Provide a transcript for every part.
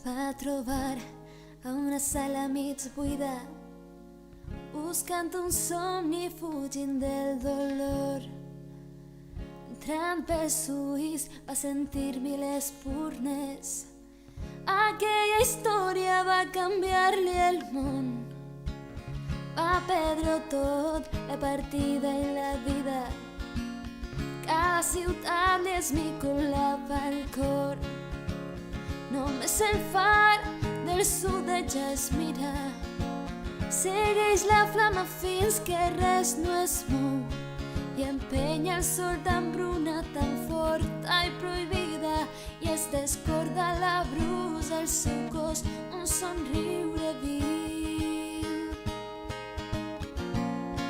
va trobar a una sala mig buida, buscant un somni fugint del dolor. Entrant pels ulls va sentir mil espurnes. Aquella història va canviar-li el món. Va perdre tot, la partida i la vida. Cada ciutat li esmicolava el cor. Només el far del sud ja es mira. Segueix la flama fins que res no es mou i empenya el sol d'embruna tan forta i prohibida i es descorda la brusa al seu cos un somriure viu.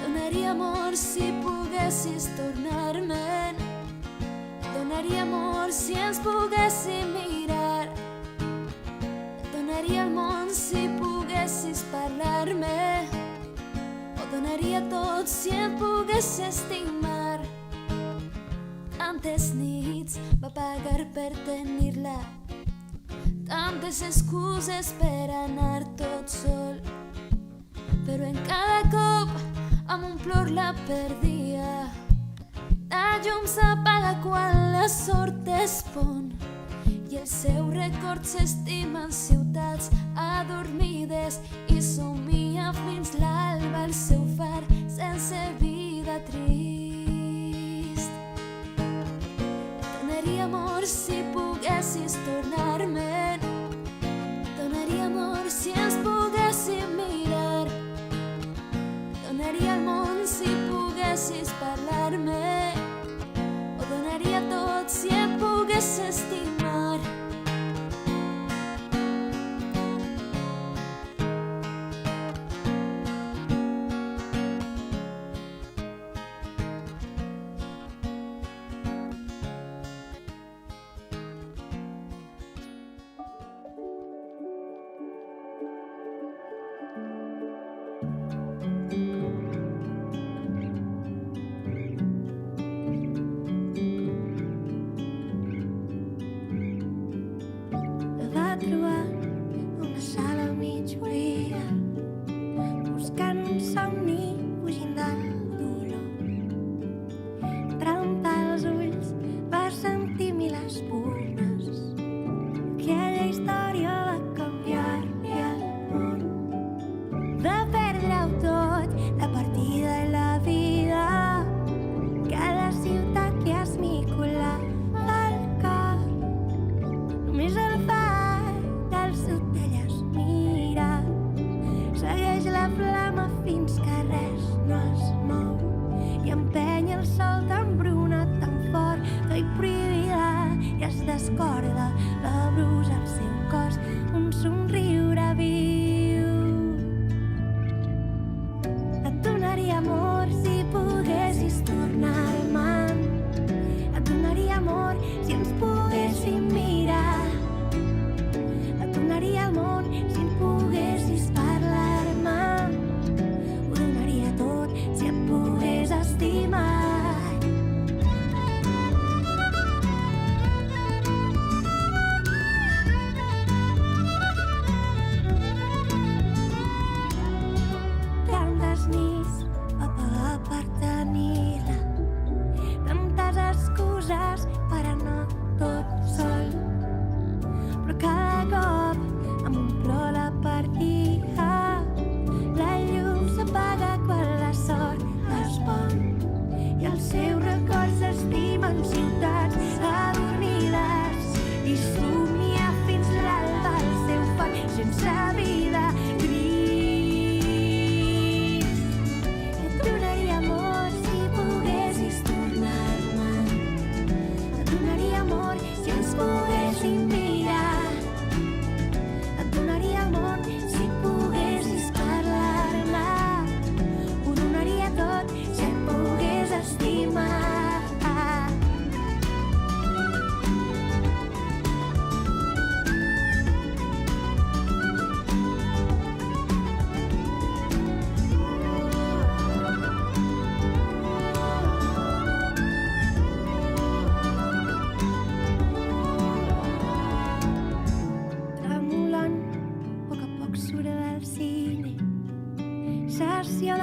Donaria amor si poguessis tornar-me'n. Donaria amor si ens poguéssim mirar. Donaria el món si poguessis parlar-me. Ho donaria tot si em pogués estimar. Tantes nits va pagar per tenir-la, tantes excuses per anar tot sol, però en cada cop amb un plor la perdia. La llum s'apaga quan la sort es pon i el seu record s'estima en ciutats adormides i somia fins l'alba el seu far sense vida trist. Donaria amor si poguessis tornar-me'n. Donaria amor si ens poguéssim mirar. Donaria el món si poguessis parlar-me. Ho donaria tot si et pogués estimar.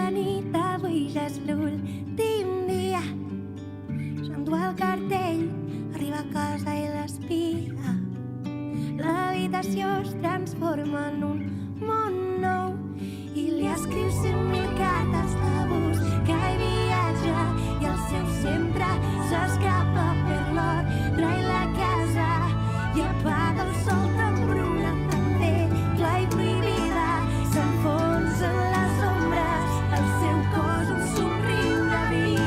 la nit, avui ja és l'últim dia. S'endú el cartell, arriba a casa i l'espia. L'habitació es transforma en un món nou i li escriu 100.000 cartes d'abús que hi viatja i el seu sempre s'escapa per l'ordre i la casa i apaga el sol tan bruna, tan feble i prohibida. S'enfonsa en les ombres, el seu cos un somriure viu.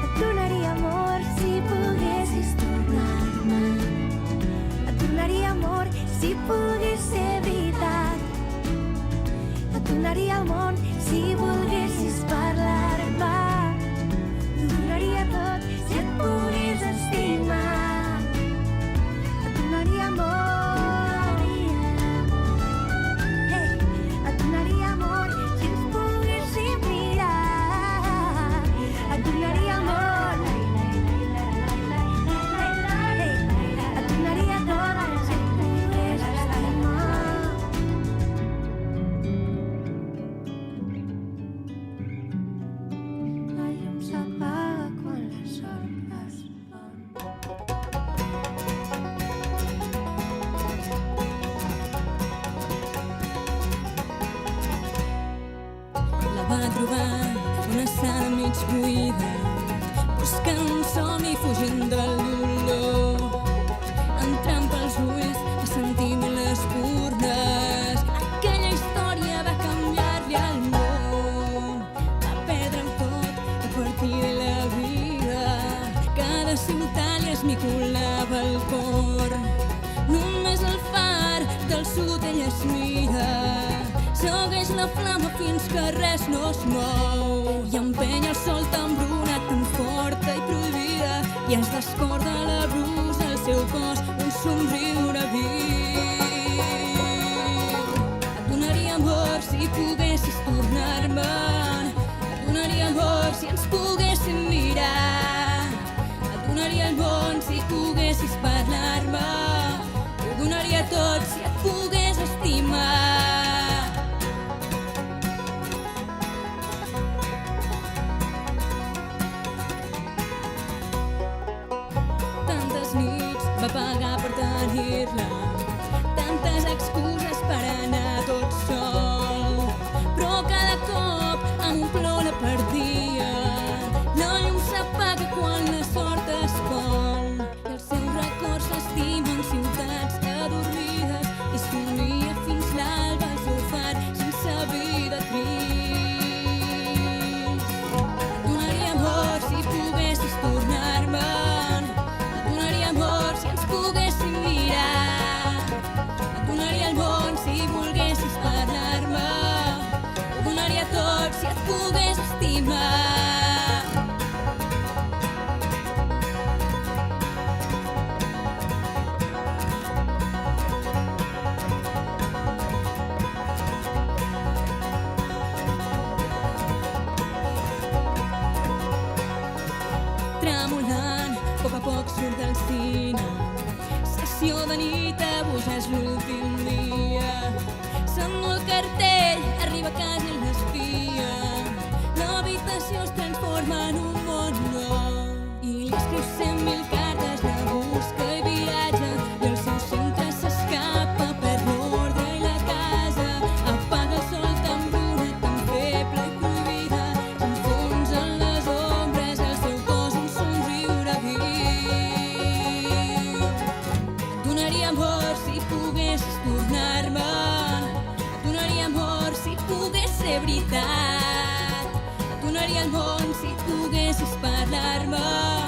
Et donaria amor si poguessis tornar-me. Et donaria amor si pogués ser veritat. Et donaria el món si volguessis parlar-me. T'ho donaria tot si et pogués estimar. Et donaria amor. Hey, et donaria amor si ens poguéssim mirar. Et donaria amor. Hey, et donaria tot si et pogués estimar. La llum s'apaga quan la sol es pon. La va trobar una sala mig buida, buscant un somni fugint del dolor. Entrant pels ulls va sentir mil espurnes. Aquella història va canviar-li el món. Va perdre tot a partir de la vida. Cada ciutat li esmicolava el cor. Només el far del sud ella es mira. Segueix la flama fins que res no es mou i empenya el sol tan bruna, tan forta i prohibida i es descorda la brusa al seu cos un somriure viu. Et donaria amor si poguessis tornar-me'n. Et donaria amor si ens poguéssim mirar. Et donaria el món si poguessis parlar-me. Ho donaria tot si et pogués estimar. Va pagar per tenir-la, tantes excuses per anar tot sol, però cada cop amb un plor la perdia. La llum s'apaga quan la sort es vol i els seus records s'estimen ciutats adormides i somia fins l'alba al seu far sense vida trist. Et donaria amor si poguessis tornar-me'n. Et donaria amor si ens poguéssim mirar. Et donaria el món si volguessis parlar-me. Ho donaria tot si et pogués estimar. Tremolant, a poc surt del cine. Sessió de nit, avui ja és l'últim dia. S'endú el cartell, arriba a casa i l'espia. L'habitació es transforma en un món nou i li escriu 100.000 cartes d'abús que hi viatja i el seu centre s'escapa per l'ordre i la casa. Apaga el sol tan bruna, tan feble i prohibida. S'enfonsa en les ombres, el seu cos un somriure viu. Et donaria amor si poguessis tornar-me'n. Et donaria amor si pogués ser veritat. Et donaria el món si poguessis parlar-me.